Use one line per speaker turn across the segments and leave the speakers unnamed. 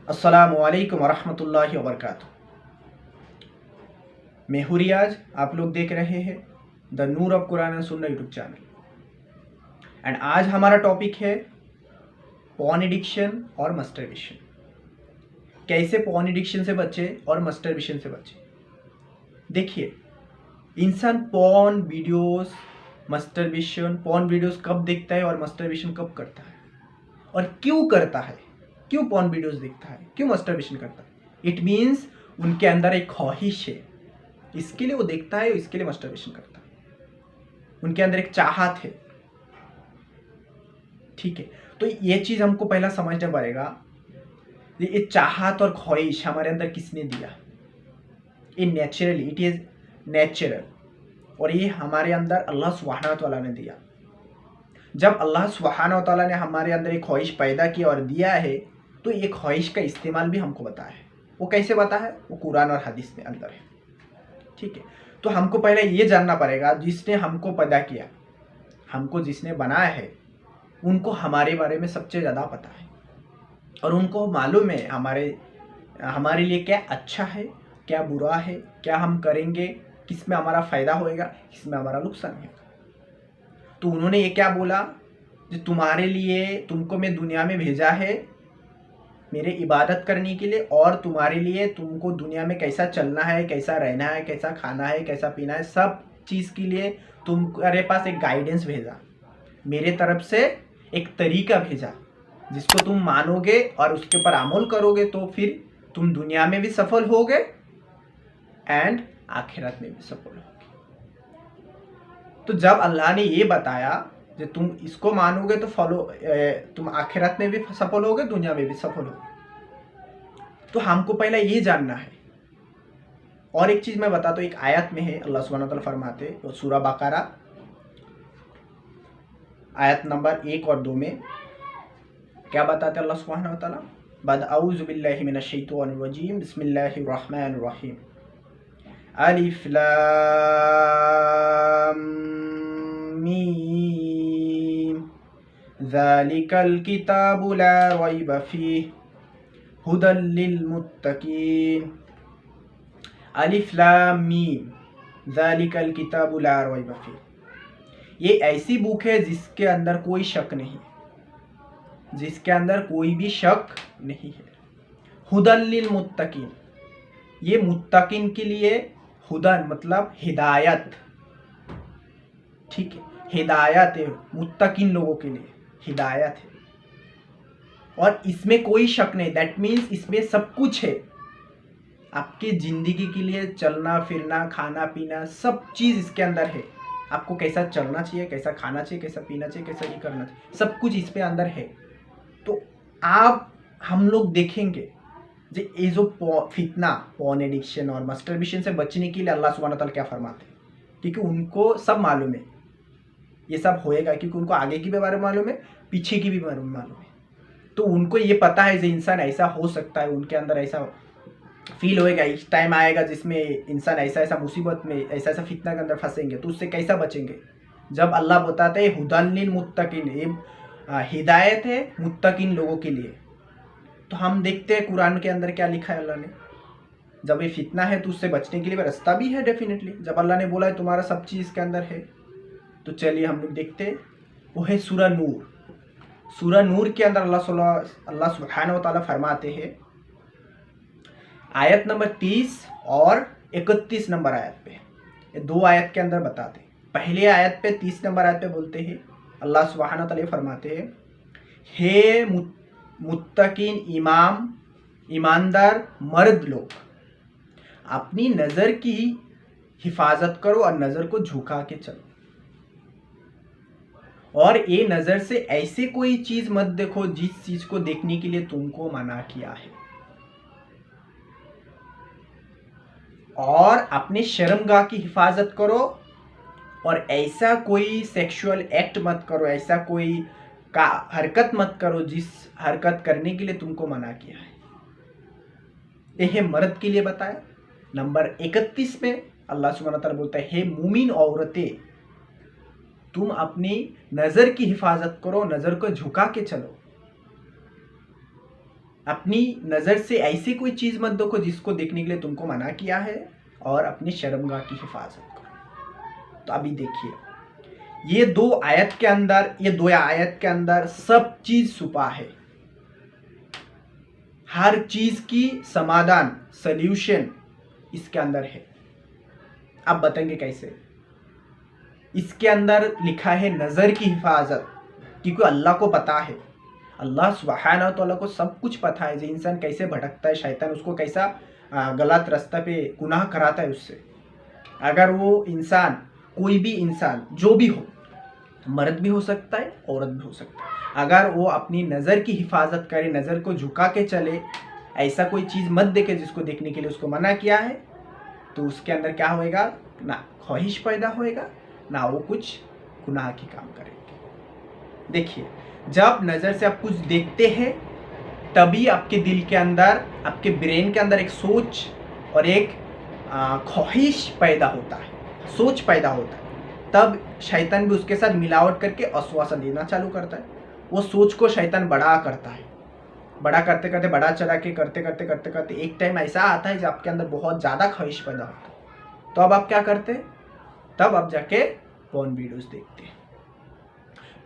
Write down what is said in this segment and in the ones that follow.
अस्सलामुअलैकुम वरहमतुल्लाहि वबरकातुहू। मैं हूँ रियाज, आप लोग देख रहे हैं the Noor of Quran and Sunnah YouTube channel. And आज हमारा टॉपिक है पॉर्न एडिक्शन और मस्टरबेशन। कैसे पॉर्न एडिक्शन से बचे और मस्टरबेशन से बचे। देखिए, इंसान porn videos, masturbation, porn videos कब देखता है और मस्टरबेशन कब करता है और क्यों करता है, क्यों पॉर्न वीडियोस देखता है, क्यों मस्टरबेशन करता है। इट मीन्स उनके अंदर एक ख्वाहिश है, इसके लिए वो देखता है, इसके लिए मस्टरबेशन करता है। उनके अंदर एक चाहत है, ठीक है। तो ये चीज़ हमको पहला समझना पड़ेगा, ये चाहत और ख्वाहिश हमारे अंदर किसने दिया। ये नेचुरली, इट इज़ नेचुरल, और ये हमारे अंदर अल्लाह सुब्हानहू व तआला ने दिया। जब अल्लाह सुब्हानहू व तआला ने हमारे अंदर एक ख्वाहिश पैदा किया और दिया है, तो ये ख्वाहिश का इस्तेमाल भी हमको बताया है। वो कैसे बताया है? वो कुरान और हदीस में अंदर है, ठीक है। तो हमको पहले ये जानना पड़ेगा, जिसने हमको पैदा किया, हमको जिसने बनाया है, उनको हमारे बारे में सबसे ज़्यादा पता है और उनको मालूम है हमारे लिए क्या अच्छा है, क्या बुरा है, क्या हम करेंगे, किस में हमारा फ़ायदा होएगा, किस में हमारा नुकसान होगा। तो उन्होंने ये क्या बोला, जो तुम्हारे लिए, तुमको मैं दुनिया में भेजा है मेरे इबादत करने के लिए, और तुम्हारे लिए तुमको दुनिया में कैसा चलना है, कैसा रहना है, कैसा खाना है, कैसा पीना है, सब चीज़ के लिए तुम्हारे पास एक गाइडेंस भेजा, मेरे तरफ से एक तरीका भेजा, जिसको तुम मानोगे और उसके ऊपर अमल करोगे तो फिर तुम दुनिया में भी सफल होगे एंड आखिरत में भी सफल होगे। तो जब अल्लाह ने ये बताया कि तुम इसको मानोगे तो तुम आखिरत में भी सफल होगे, दुनिया में भी सफल होगे, तो हमको पहले ये जानना है। और एक चीज़ मैं बताता हूँ, एक आयत में है, अल्लाह सुब्हानहू व तआला फरमाते, तो सूरा बकरा आयत नंबर 1 और 2 में क्या बताते अल्लाह सुब्हानहू व तआला, बाद औज़ु बिल्लाहि मिनश शैतानिर रजीम, बिस्मिल्लाहिर रहमानिर रहीम, अलिफ लाम मीम, ज़ालिकल किताबु ला रैब फीहि हुदल लिल मुत्तकीन। अलिफ लाम मीम, ज़ालिकल किताबु ला रैब फीहि, ये ऐसी बुक है जिसके अंदर कोई शक नहीं, जिसके अंदर कोई भी शक नहीं है। हुदल लिल मुत्तकीन, ये मुत्तकीन के लिए, हुदन मतलब हिदायत, ठीक है, हिदायत है, मुत्तकीन लोगों के लिए हिदायत है, और इसमें कोई शक नहीं। दैट मीन्स इसमें सब कुछ है, आपके ज़िंदगी के लिए चलना फिरना, खाना पीना, सब चीज़ इसके अंदर है। आपको कैसा चलना चाहिए, कैसा खाना चाहिए, कैसा पीना चाहिए, कैसा ये करना चाहिए, सब कुछ इस पे अंदर है। तो हम लोग देखेंगे जो ये जो फितना, पॉर्न एडिक्शन और मस्टरबेशन से बचने के लिए अल्लाह सुब्हानहू व तआला क्या फरमाते हैं, क्योंकि उनको सब मालूम है ये सब होएगा, क्योंकि उनको आगे की भी बारे में मालूम है, पीछे की भी बारे में मालूम है। तो उनको ये पता है जो इंसान ऐसा हो सकता है, उनके अंदर ऐसा फील होएगा, इस टाइम आएगा जिसमें इंसान ऐसा ऐसा मुसीबत में, ऐसा ऐसा फितना के अंदर फंसेंगे, तो उससे कैसा बचेंगे। जब अल्लाह बताते हैं हुदन लिल मुत्तकीन, ये हिदायत है मुत्तकीन लोगों के लिए, तो हम देखते हैं कुरान के अंदर क्या लिखा है अल्लाह ने। जब ये फितना है तो उससे बचने के लिए रास्ता भी है डेफिनेटली। जब अल्लाह ने बोला है तुम्हारा सब चीज़ इसके अंदर है, तो चलिए हम लोग देखते हैं। वो है सूरा नूर। सूरा नूर के अंदर अल्लाह सुब्हानहू व तआला फरमाते हैं, आयत नंबर 30 और 31 नंबर आयत पे, ये दो आयत के अंदर बताते हैं। पहले आयत पे 30 नंबर आयत पे बोलते हैं, अल्लाह सुब्हानहू व तआला फरमाते हैं, हे मुत्तकीन ईमानदार मर्द लोग, अपनी नज़र की हिफाजत करो और नज़र को झुका के चलो, और ये नज़र से ऐसे कोई चीज़ मत देखो जिस चीज़ को देखने के लिए तुमको मना किया है, और अपने शर्मगाह की हिफाजत करो, और ऐसा कोई सेक्सुअल एक्ट मत करो, ऐसा कोई का हरकत मत करो जिस हरकत करने के लिए तुमको मना किया है। यह मर्द के लिए बताया। नंबर 31 में अल्लाह सुब्हानहू व तआला बोलता है, हे मुमिन औरतें, तुम अपनी नज़र की हिफाजत करो, नज़र को झुका के चलो। अपनी नज़र से ऐसी कोई चीज़ मत देखो जिसको देखने के लिए तुमको मना किया है, और अपनी शर्मगाह की हिफाजत करो। तो अभी देखिए, ये दो आयत के अंदर सब चीज़ छुपा है। हर चीज़ की समाधान, सल्यूशन इसके अंदर है। आप बताएंगे कैसे? इसके अंदर लिखा है नज़र की हिफाजत, क्योंकि अल्लाह को पता है, अल्लाह सुब्हानहू व तआला को सब कुछ पता है, जो इंसान कैसे भटकता है, शैतान उसको कैसा गलत रास्ता पे गुनाह कराता है उससे। अगर वो इंसान, कोई भी इंसान जो भी हो, मर्द भी हो सकता है, औरत भी हो सकता है, अगर वो अपनी नज़र की हिफाजत करे, नज़र को झुका के चले, ऐसा कोई चीज़ मत देखे जिसको देखने के लिए उसको मना किया है, तो उसके अंदर क्या होएगा? ना ख्वाहिश पैदा होएगा, ना वो कुछ गुनाह की काम करेंगे। देखिए, जब नज़र से आप कुछ देखते हैं तभी आपके दिल के अंदर, आपके ब्रेन के अंदर एक सोच और एक ख्वाहिश पैदा होता है, सोच पैदा होता है। तब शैतान भी उसके साथ मिलावट करके आश्वासन देना चालू करता है। वो सोच को शैतान बड़ा करता है, बड़ा करते करते, बड़ा चढ़ा के करते करते एक टाइम ऐसा आता है जब आपके अंदर बहुत ज़्यादा ख्वाहिश पैदा होता है। तो अब आप क्या करते हैं? तब आप जाके पॉर्न वीडियोस देखते हैं।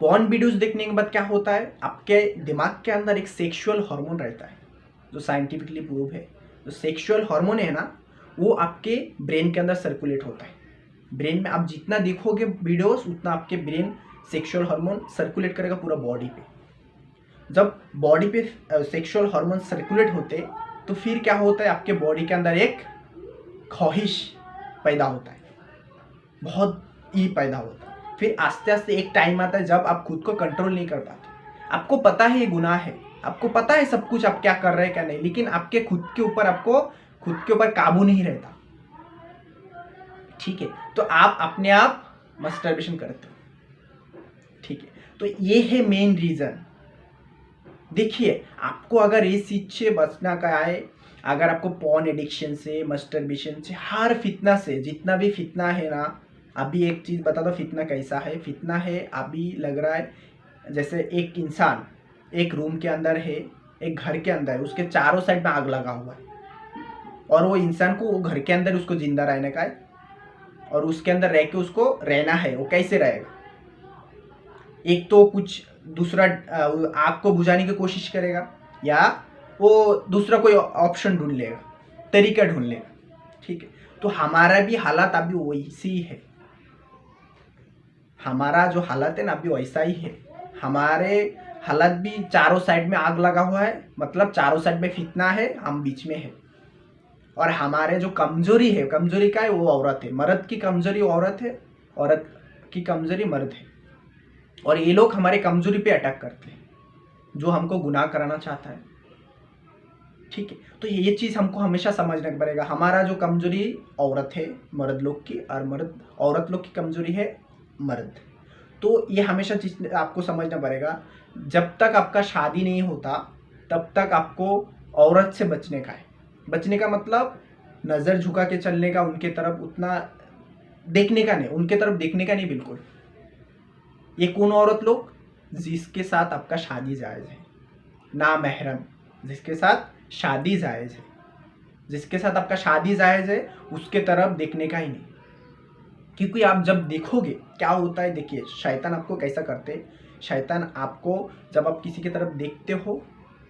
पॉर्न वीडियोस देखने के बाद क्या होता है? आपके दिमाग के अंदर एक सेक्सुअल हार्मोन रहता है, जो साइंटिफिकली प्रूव है। जो सेक्सुअल हार्मोन है ना, वो आपके ब्रेन के अंदर सर्कुलेट होता है। ब्रेन में आप जितना देखोगे वीडियोस, उतना आपके ब्रेन सेक्सुअल हार्मोन सर्कुलेट करेगा पूरा बॉडी पे। जब बॉडी पे सेक्सुअल हार्मोन सर्कुलेट होते, तो फिर क्या होता है? आपके बॉडी के अंदर एक ख्वाहिश पैदा होता है, बहुत ही पैदा होता है। फिर आस्ते आस्ते एक टाइम आता है जब आप खुद को कंट्रोल नहीं कर पाते। आपको पता है ये गुनाह है, आपको पता है सब कुछ आप क्या कर रहे हैं क्या नहीं, लेकिन आपके आपको खुद के ऊपर काबू नहीं रहता। ठीक है, तो आप अपने आप मस्टरबेशन करते हो। ठीक है, तो ये है मेन रीजन। देखिए, आपको अगर इस चीज से बचना का है, अगर आपको पॉर्न एडिक्शन से, मस्टरबेशन से, हर फितना से, जितना भी फितना है ना, अभी एक चीज़ बता दो, फितना कैसा है? फितना है, अभी लग रहा है जैसे एक इंसान एक रूम के अंदर है, एक घर के अंदर, उसके चारों साइड में आग लगा हुआ है, और वो इंसान को वो घर के अंदर उसको जिंदा रहने का है, और उसके अंदर रह के उसको रहना है। वो कैसे रहेगा? एक तो कुछ दूसरा आग को बुझाने की कोशिश करेगा, या वो दूसरा कोई ऑप्शन ढूंढ लेगा, तरीका ढूंढ लेगा। ठीक है, तो हमारा भी हालात अभी वैसी है। हमारा जो हालत है ना अभी वैसा ही है। हमारे हालत भी, चारों साइड में आग लगा हुआ है, मतलब चारों साइड में फितना है, हम बीच में है। और हमारे जो कमजोरी है, कमजोरी का है वो औरत है, मर्द की कमजोरी औरत है, औरत की कमजोरी मर्द है। और ये लोग हमारे कमजोरी पे अटैक करते हैं, जो हमको गुनाह कराना चाहता है। ठीक है, तो ये चीज़ हमको हमेशा समझना पड़ेगा। हमारा जो कमजोरी औरत है मर्द लोग की, और औरत लोग की कमजोरी है मर्द। तो ये हमेशा चीज़ आपको समझना पड़ेगा। जब तक आपका शादी नहीं होता तब तक आपको औरत से बचने का है। बचने का मतलब नज़र झुका के चलने का, उनके तरफ उतना देखने का नहीं, उनके तरफ देखने का नहीं बिल्कुल। ये कौन औरत लोग? जिसके साथ आपका शादी जायज़ है, ना महरम, जिसके साथ शादी जायज़ है, जिसके साथ आपका शादी जायज़ है, उसके तरफ देखने का ही नहीं। क्योंकि आप जब देखोगे क्या होता है, देखिए शैतान आपको कैसा करते हैं। शैतान आपको, जब आप किसी की तरफ देखते हो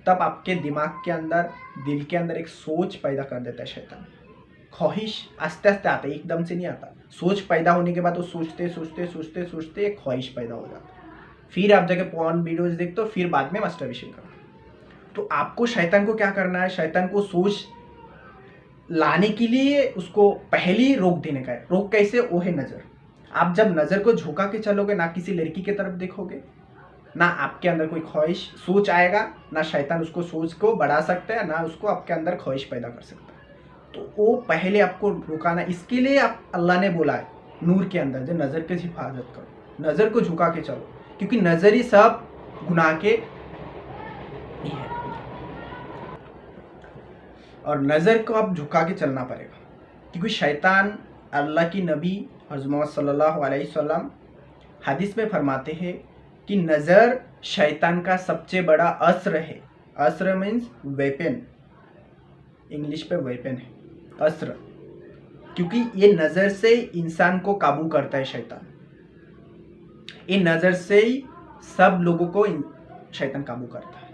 तब आपके दिमाग के अंदर, दिल के अंदर एक सोच पैदा कर देता है शैतान। ख्वाहिश आस्ते आस्ते आता है, एकदम से नहीं आता। सोच पैदा होने के बाद वो सोचते एक ख्वाहिश पैदा हो जाता है। फिर आप जाके पॉर्न वीडियोज देखते हो, फिर बाद में मास्टरबेशन करो। तो आपको शैतान को क्या करना है? शैतान को सोच लाने के लिए उसको पहले रोक देने का है। रोक कैसे? वो है नज़र। आप जब नज़र को झुका के चलोगे, ना किसी लड़की की तरफ देखोगे, ना आपके अंदर कोई ख्वाहिश सोच आएगा, ना शैतान उसको सोच को बढ़ा सकता है, ना उसको आपके अंदर ख्वाहिश पैदा कर सकता है। तो वो पहले आपको रुकाना। इसके लिए आप, अल्लाह ने बोला है नूर के अंदर, जो नज़र की हिफाजत करो, नज़र को झुका के चलो, क्योंकि नज़र ही सब गुनाह के ही है। और नज़र को आप झुका के चलना पड़ेगा, क्योंकि शैतान, अल्लाह की नबी हज़रत मोहम्मद सल्लल्लाहु अलैहि वसल्लम हदीस में फरमाते हैं कि नज़र शैतान का सबसे बड़ा अस्त्र है। अस्त्र मीन्स वेपन, इंग्लिश पे वेपन है अस्त्र, क्योंकि ये नज़र से इंसान को काबू करता है शैतान। ये नज़र से ही सब लोगों को शैतान काबू करता है।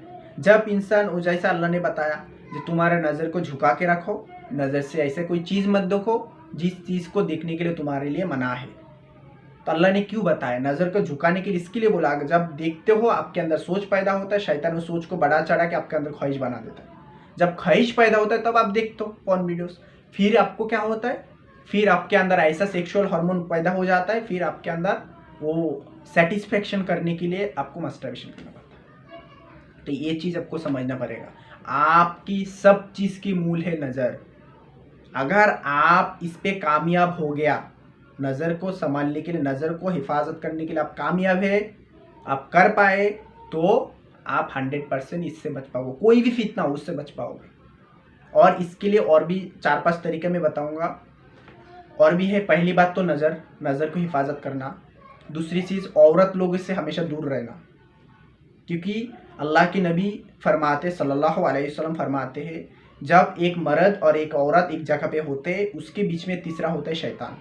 जब इंसान, जैसा अल्लाह ने बताया कि तुम्हारा नज़र को झुका के रखो, नज़र से ऐसे कोई चीज़ मत देखो जिस चीज़ को देखने के लिए तुम्हारे लिए मना है। तो अल्लाह ने क्यों बताया नज़र को झुकाने के लिए? इसके लिए बोला जब देखते हो आपके अंदर सोच पैदा होता है, शैतान उस सोच को बढ़ा चढ़ा के आपके अंदर ख्वाहिश बना देता है। जब ख्वाहिश पैदा होता है तब आप देखते हो पॉर्न वीडियोस, फिर आपको क्या होता है, फिर आपके अंदर ऐसा सेक्सुअल हार्मोन पैदा हो जाता है, फिर आपके अंदर वो सेटिस्फेक्शन करने के लिए आपको मास्टरबेशन करना पड़ता है। तो ये चीज़ आपको समझना पड़ेगा। आपकी सब चीज़ की मूल है नज़र। अगर आप इस पे कामयाब हो गया, नज़र को संभालने के लिए, नज़र को हिफाजत करने के लिए आप कामयाब है, आप कर पाए, तो आप 100% इससे बच पाओगे, कोई भी फितना हो उससे बच पाओगे। और इसके लिए और भी 4-5 तरीके मैं बताऊंगा। और भी है। पहली बात तो नज़र को हिफाजत करना। दूसरी चीज़, औरत लोगों से हमेशा दूर रहना, क्योंकि अल्लाह के नबी फरमाते सल्लल्लाहु अलैहि वसल्लम फरमाते हैं, जब एक मर्द और एक औरत एक जगह पे होते, उसके बीच में तीसरा होता है शैतान।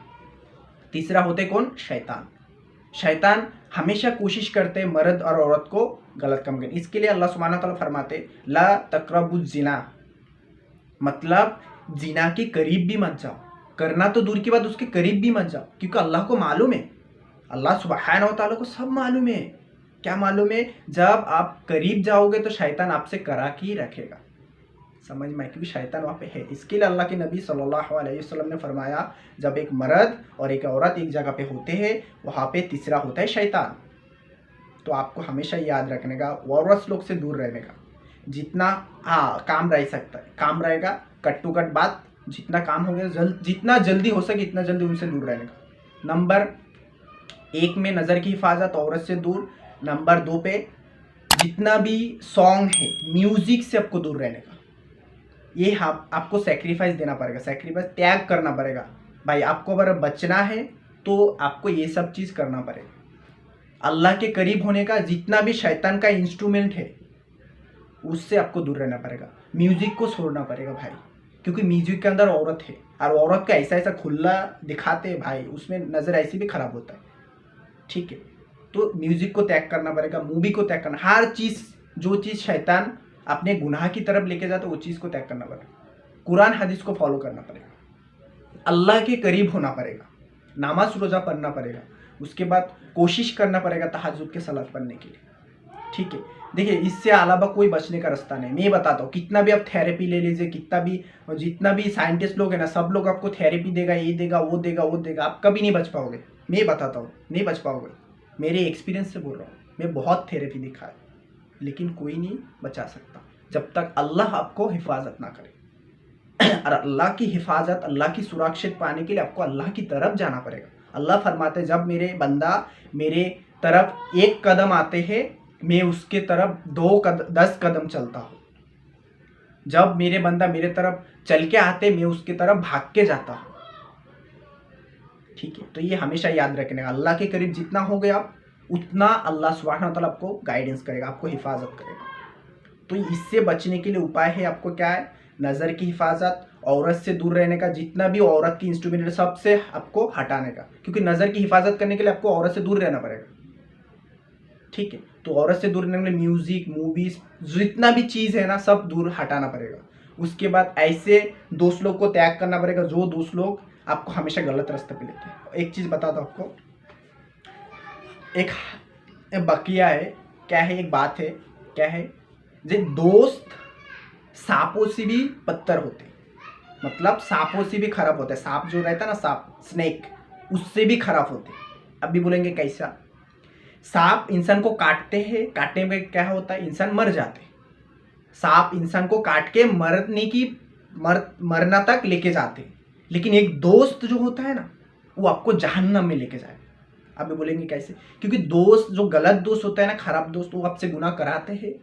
तीसरा होते कौन? शैतान। शैतान हमेशा कोशिश करते हैं मर्द और औरत को गलत काम करने। इसके लिए अल्लाह सुब्हानहू व तआला फरमाते ला तक़रबुज़ ज़िना, मतलब जिना के करीब भी मत जाओ। करना तो दूर की बात, उसके करीब भी मत जाओ, क्योंकि अल्लाह को मालूम है, अल्लाह सुब्हानहू व तआला को सब मालूम है। क्या मालूम है? जब आप करीब जाओगे तो शैतान आपसे करा के ही रखेगा, समझ में, क्योंकि शैतान वहाँ पे है। इसके लिए अल्लाह के नबी सल्लल्लाहु अलैहि वसल्लम ने फरमाया, जब एक मर्द और एक औरत एक जगह पे होते हैं, वहाँ पे तीसरा होता है शैतान। तो आपको हमेशा याद रखने का, औरत लोग से दूर रहने का। जितना काम रह सकता है काम रहेगा, कट टू कट बात, जितना काम हो गया जितना जल्दी हो सके इतना जल्दी उनसे दूर रहने का। नंबर 1 में नज़र की हिफाजत, औरत से दूर। नंबर 2 पे जितना भी सॉन्ग है, म्यूजिक से आपको दूर रहने का। ये आपको सेक्रीफाइस देना पड़ेगा, सेक्रीफाइस त्याग करना पड़ेगा भाई। आपको अगर बचना है तो आपको ये सब चीज़ करना पड़ेगा। अल्लाह के करीब होने का जितना भी शैतान का इंस्ट्रूमेंट है उससे आपको दूर रहना पड़ेगा। म्यूजिक को छोड़ना पड़ेगा भाई, क्योंकि म्यूजिक के अंदर औरत है, और औरत का ऐसा ऐसा खुला दिखाते हैं भाई, उसमें नज़र ऐसी भी खराब होता है। ठीक है, तो म्यूजिक को त्याग करना पड़ेगा, मूवी को त्याग करना, हर चीज़ जो चीज़ शैतान अपने गुनाह की तरफ लेके जाता है वो चीज़ को त्याग करना पड़ेगा। कुरान हदीस को फॉलो करना पड़ेगा, अल्लाह के करीब होना पड़ेगा, नमाज रोज़ा पढ़ना पड़ेगा, उसके बाद कोशिश करना पड़ेगा तहज्जुद के सलात पढ़ने के लिए। ठीक है, देखिए इससे अलावा कोई बचने का रास्ता नहीं। मैं बताता हूँ, कितना भी आप थेरेपी ले लीजिए, जितना भी साइंटिस्ट लोग हैं ना, सब लोग आपको थेरेपी देगा, ये देगा, वो देगा, वो देगा, आप कभी नहीं बच पाओगे। मैं बताता हूँ, नहीं बच पाओगे, मेरे एक्सपीरियंस से बोल रहा हूँ। मैं बहुत थेरेपी दिखा है, लेकिन कोई नहीं बचा सकता जब तक अल्लाह आपको हिफाजत ना करे। और अल्लाह की हिफाजत, अल्लाह की सुरक्षित पाने के लिए आपको अल्लाह की तरफ जाना पड़ेगा। अल्लाह फरमाते, जब मेरे बंदा मेरे तरफ 1 कदम आते हैं, मैं उसके तरफ 10 कदम चलता हूँ। जब मेरे बंदा मेरे तरफ चल के आते, मैं उसके तरफ भाग के जाता हूँ। ठीक है, तो ये हमेशा याद रखने का, अल्लाह के करीब जितना हो गया आप, उतना अल्लाह सुब्हानहू व तआला आपको गाइडेंस करेगा, आपको हिफाजत करेगा। तो इससे बचने के लिए उपाय है आपको क्या है? नज़र की हिफाजत, औरत से दूर रहने का, जितना भी औरत की इंस्ट्रूमेंट है सबसे आपको हटाने का, क्योंकि नज़र की हिफाजत करने के लिए आपको औरत से दूर रहना पड़ेगा। ठीक है, तो औरत से दूर रहने के लिए म्यूजिक, मूवीज, जितना भी चीज़ है ना, सब दूर हटाना पड़ेगा। उसके बाद ऐसे दोस्त लोग को त्याग करना पड़ेगा जो दोस्त लोग आपको हमेशा गलत रास्ते पे लेते हैं। एक चीज़ बता दो आपको, एक बकिया है, क्या है, एक बात है, क्या है, जे दोस्त सांपों से भी बदतर होते, मतलब सांपों से भी खराब होते हैं। सांप जो रहता है ना, सांप, स्नेक, उससे भी खराब होते। अभी बोलेंगे कैसा? सांप इंसान को काटते हैं, काटने में क्या होता है, इंसान मर जाते। सांप इंसान को काट के मरना तक लेके जाते, लेकिन एक दोस्त जो होता है ना, वो आपको जहन्नम में लेके जाए। अभी बोलेंगे कैसे? क्योंकि दोस्त, जो गलत दोस्त होता है ना, खराब दोस्त, वो आपसे गुनाह कराते हैं।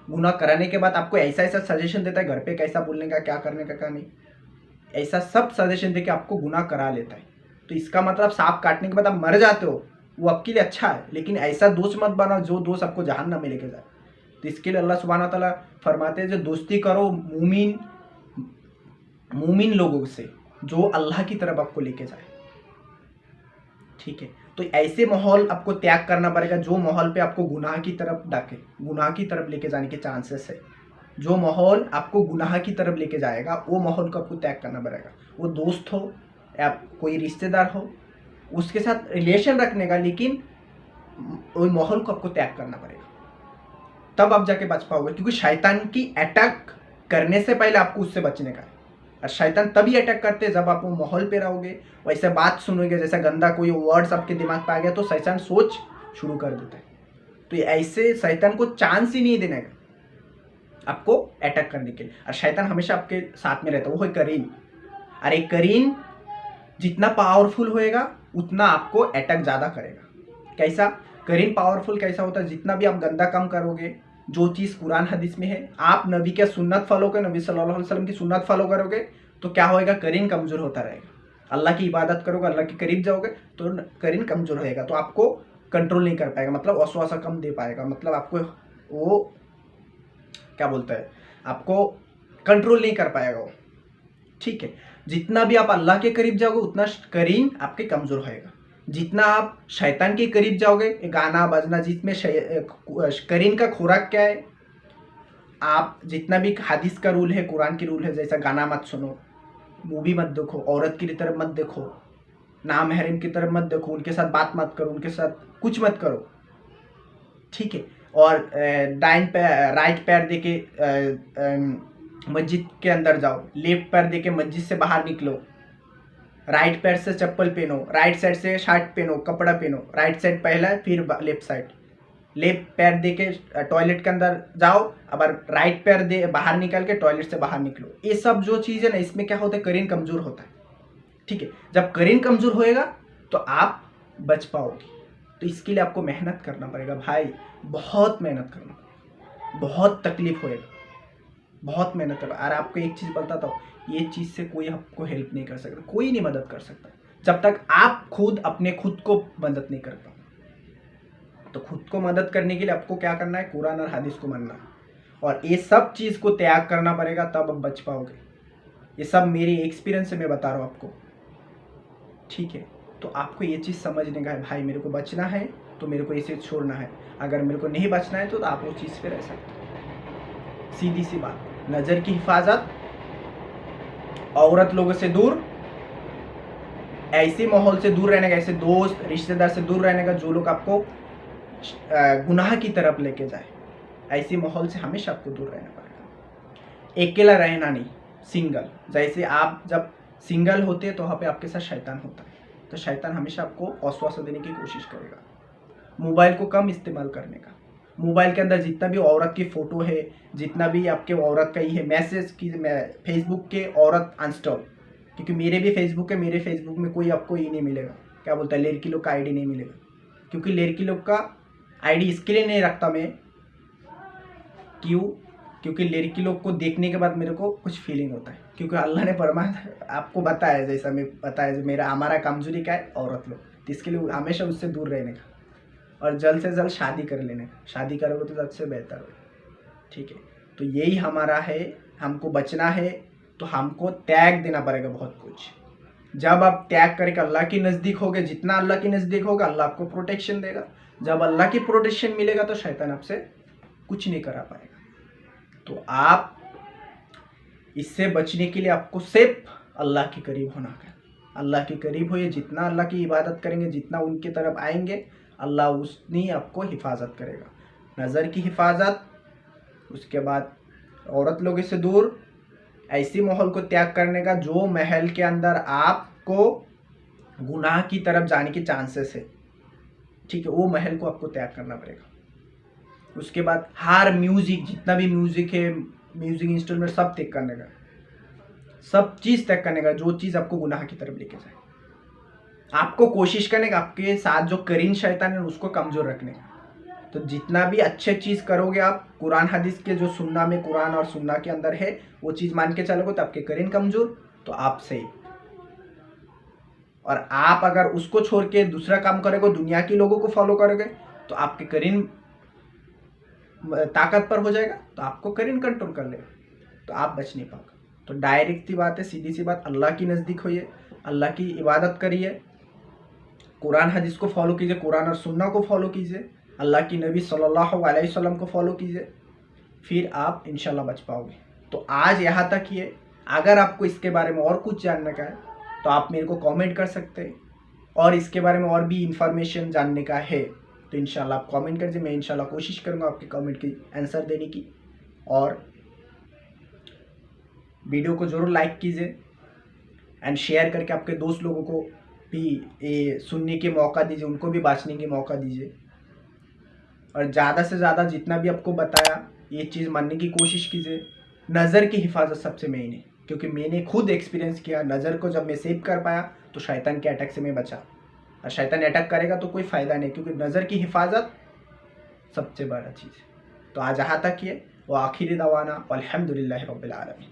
गुनाह कराने के बाद आपको ऐसा ऐसा सजेशन देता है, घर पे कैसा बोलने का, क्या करने का, क्या नहीं, ऐसा सब सजेशन दे के आपको गुनाह करा लेता है। तो इसका मतलब सांप काटने के बाद आप मर जाते हो, वो आपके लिए अच्छा है, लेकिन ऐसा दोस्त मत बनाओ जो दोस्त आपको जहन्नम में लेके जाए। तो इसके लिए अल्लाह सुब्हानहू व तआला फरमाते हैं जो दोस्ती करो मूमिन लोगों से जो अल्लाह की तरफ आपको लेके जाए। ठीक है, तो ऐसे माहौल आपको त्याग करना पड़ेगा जो माहौल पे आपको गुनाह की तरफ डाके, गुनाह की तरफ लेके जाने के चांसेस है। जो माहौल आपको गुनाह की तरफ लेके जाएगा वो माहौल को आपको त्याग करना पड़ेगा। वो दोस्त हो या कोई रिश्तेदार हो, उसके साथ रिलेशन रखने का, लेकिन वो माहौल को आपको त्याग करना पड़ेगा, तब आप जाके बच पाओगे। क्योंकि शैतान की अटैक करने से पहले आपको उससे बचने का है। और शैतान तभी अटैक करते हैं जब आप वो माहौल पे रहोगे, वैसे बात सुनोगे, जैसा गंदा कोई वर्ड्स आपके दिमाग पे आ गया तो शैतान सोच शुरू कर देता है। तो ऐसे शैतान को चांस ही नहीं देना है आपको अटैक करने के लिए। और शैतान हमेशा आपके साथ में रहता है, वो है करीन। अरे करीन जितना पावरफुल होएगा उतना आपको अटैक ज़्यादा करेगा। कैसा करीन पावरफुल कैसा होता है? जितना भी आप गंदा काम करोगे, जो चीज़ कुरान हदीस में है, आप नबी के सुन्नत फॉलो करोगे, नबी सल्लल्लाहु अलैहि वसल्लम की सुन्नत फॉलो करोगे तो क्या होएगा? करीन कमज़ोर होता रहेगा। अल्लाह की इबादत करोगे, अल्लाह के करीब जाओगे तो करीन कमज़ोर रहेगा, तो आपको कंट्रोल नहीं कर पाएगा, मतलब वसवासा कम दे पाएगा, मतलब आपको वो क्या बोलता है, आपको कंट्रोल नहीं कर पाएगा वो। ठीक है, जितना भी आप अल्लाह के करीब जाओगे उतना करीन आपके कमज़ोर होएगा। जितना आप शैतान के करीब जाओगे, गाना बजना जिसमें करीन का खुराक क्या है, आप जितना भी हदीस का रूल है, कुरान की रूल है, जैसा गाना मत सुनो, मूवी मत देखो, औरत की तरफ मत देखो, नामहरम की तरफ मत देखो, उनके साथ बात मत करो, उनके साथ कुछ मत करो। ठीक है, और राइट पैर दे के मस्जिद के अंदर जाओ, लेफ्ट पैर दे के मस्जिद से बाहर निकलो, राइट पैर से चप्पल पहनो, राइट साइड से शर्ट पहनो, कपड़ा पहनो, राइट साइड पहला फिर लेफ्ट साइड, लेफ्ट पैर दे के टॉयलेट के अंदर जाओ, अब राइट पैर दे बाहर निकल के टॉयलेट से बाहर निकलो। ये सब जो चीज़ है ना, इसमें क्या होता है? करीन कमज़ोर होता है। ठीक है, जब करीन कमज़ोर होएगा तो आप बच पाओगे। तो इसके लिए आपको मेहनत करना पड़ेगा भाई, बहुत मेहनत करना पड़ेगा, बहुत तकलीफ होएगा, बहुत मेहनत करना। और आपको एक चीज़ बताता हूँ, ये चीज़ से कोई आपको हेल्प नहीं कर सकता, कोई नहीं मदद कर सकता जब तक आप खुद अपने खुद को मदद नहीं करता। तो खुद को मदद करने के लिए आपको क्या करना है? कुरान और हदीस को मानना, और ये सब चीज़ को त्याग करना पड़ेगा, तब आप बच पाओगे। ये सब मेरी एक्सपीरियंस से मैं बता रहा हूँ आपको। ठीक है, तो आपको ये चीज़ समझने का है भाई, मेरे को बचना है तो मेरे को इसे छोड़ना है, अगर मेरे को नहीं बचना है तो आप वो चीज़ पे रह सकते हो। सीधी सी बात, नज़र की हिफाजत, औरत लोगों से दूर, ऐसे माहौल से दूर रहने का, ऐसे दोस्त रिश्तेदार से दूर रहने का जो लोग आपको गुनाह की तरफ लेके जाए, ऐसे माहौल से हमेशा आपको दूर रहना पड़ेगा। अकेला रहना नहीं, सिंगल। जैसे आप जब सिंगल होते हैं तो वहाँ पे आपके साथ शैतान होता है, तो शैतान हमेशा आपको आश्वासन देने की कोशिश करेगा। मोबाइल को कम इस्तेमाल करने का, मोबाइल के अंदर जितना भी औरत की फ़ोटो है, जितना भी आपके औरत का ही है मैसेज की, फेसबुक के औरत अनस्टॉल, क्योंकि मेरे भी फेसबुक है, मेरे फेसबुक में कोई आपको ये नहीं मिलेगा, क्या बोलता है, लड़की लोग का आईडी नहीं मिलेगा। क्योंकि लड़की लोग का आईडी इसके लिए नहीं रखता मैं, क्यों? क्योंकि लड़की लोग को देखने के बाद मेरे को कुछ फीलिंग होता है, क्योंकि अल्लाह ने फरमाया, आपको बताया, जैसा मैं बताया, मेरा हमारा कमजोरी क्या है? औरत लोग, तो इसके लिए हमेशा उससे दूर रहने का, और जल्द से जल्द शादी कर लेने का। शादी करोगे तो सबसे बेहतर हो। ठीक है, तो यही हमारा है, हमको बचना है तो हमको त्याग देना पड़ेगा बहुत कुछ। जब आप त्याग करके अल्लाह के नज़दीक होगे, जितना अल्लाह के नज़दीक होगा अल्लाह आपको प्रोटेक्शन देगा। जब अल्लाह की प्रोटेक्शन मिलेगा तो शैतान आपसे कुछ नहीं करा पाएगा। तो आप इससे बचने के लिए आपको सिर्फ अल्लाह के करीब होना है। अल्लाह के करीब होइए, जितना अल्लाह की इबादत करेंगे, जितना उनकी तरफ आएंगे, अल्लाह उतनी आपको हिफाजत करेगा। नज़र की हिफाजत, उसके बाद औरत लोगों से दूर, ऐसी माहौल को त्याग करने का जो महल के अंदर आपको गुनाह की तरफ जाने के चांसेस है। ठीक है, वो महल को आपको त्याग करना पड़ेगा। उसके बाद हर म्यूजिक, जितना भी म्यूजिक है, म्यूजिक इंस्ट्रूमेंट सब त्याग करने का, सब चीज़ त्याग करने का जो चीज़ आपको गुनाह की तरफ लेके जाए। आपको कोशिश करने का आपके साथ जो करीन शैतान है उसको कमज़ोर रखने का। तो जितना भी अच्छे चीज़ करोगे आप, कुरान हदीस के जो सुन्ना में, कुरान और सुन्ना के अंदर है, वो चीज़ मान के चलोगे तो आपके करीन कमज़ोर, तो आप सही। और आप अगर उसको छोड़ के दूसरा काम करोगे, दुनिया के लोगों को फॉलो करोगे, तो आपके करीन ताकत पर हो जाएगा तो आपको करीन कंट्रोल कर लेगा, तो आप बच नहीं पाओगे। तो डायरेक्ट सी बात है, सीधी सी बात, अल्लाह की नज़दीक होइए, अल्लाह की इबादत करिए, कुरान हदीस को फॉलो कीजिए, कुरान और सुन्ना को फॉलो कीजिए, अल्लाह की नबी सल्लल्लाहु अलैहि वसल्लम को फॉलो कीजिए, फिर आप इंशाल्लाह बच पाओगे। तो आज यहाँ तक ही है। अगर आपको इसके बारे में और कुछ जानने का है तो आप मेरे को कमेंट कर सकते हैं, और इसके बारे में और भी इंफॉर्मेशन जानने का है तो इंशाल्लाह आप कमेंट कीजिए। मैं इंशाल्लाह कोशिश करूँगा आपके कमेंट की आंसर देने की। और वीडियो को ज़रूर लाइक कीजिए एंड शेयर करके आपके दोस्त लोगों को भी ये सुनने के मौका दीजिए, उनको भी बाँचने के मौका दीजिए। और ज़्यादा से ज़्यादा जितना भी आपको बताया ये चीज़ मानने की कोशिश कीजिए। नज़र की हिफाजत सबसे मेन है, क्योंकि मैंने खुद एक्सपीरियंस किया, नज़र को जब मैं सेव कर पाया तो शैतान के अटैक से मैं बचा। और शैतान अटैक करेगा तो कोई फ़ायदा नहीं, क्योंकि नज़र की हिफाजत सबसे बड़ा चीज़ है। तो आज यहाँ तक ये वो आखिरी दवाना, अल्हम्दुलिल्लाहि रब्बिल आलमीन।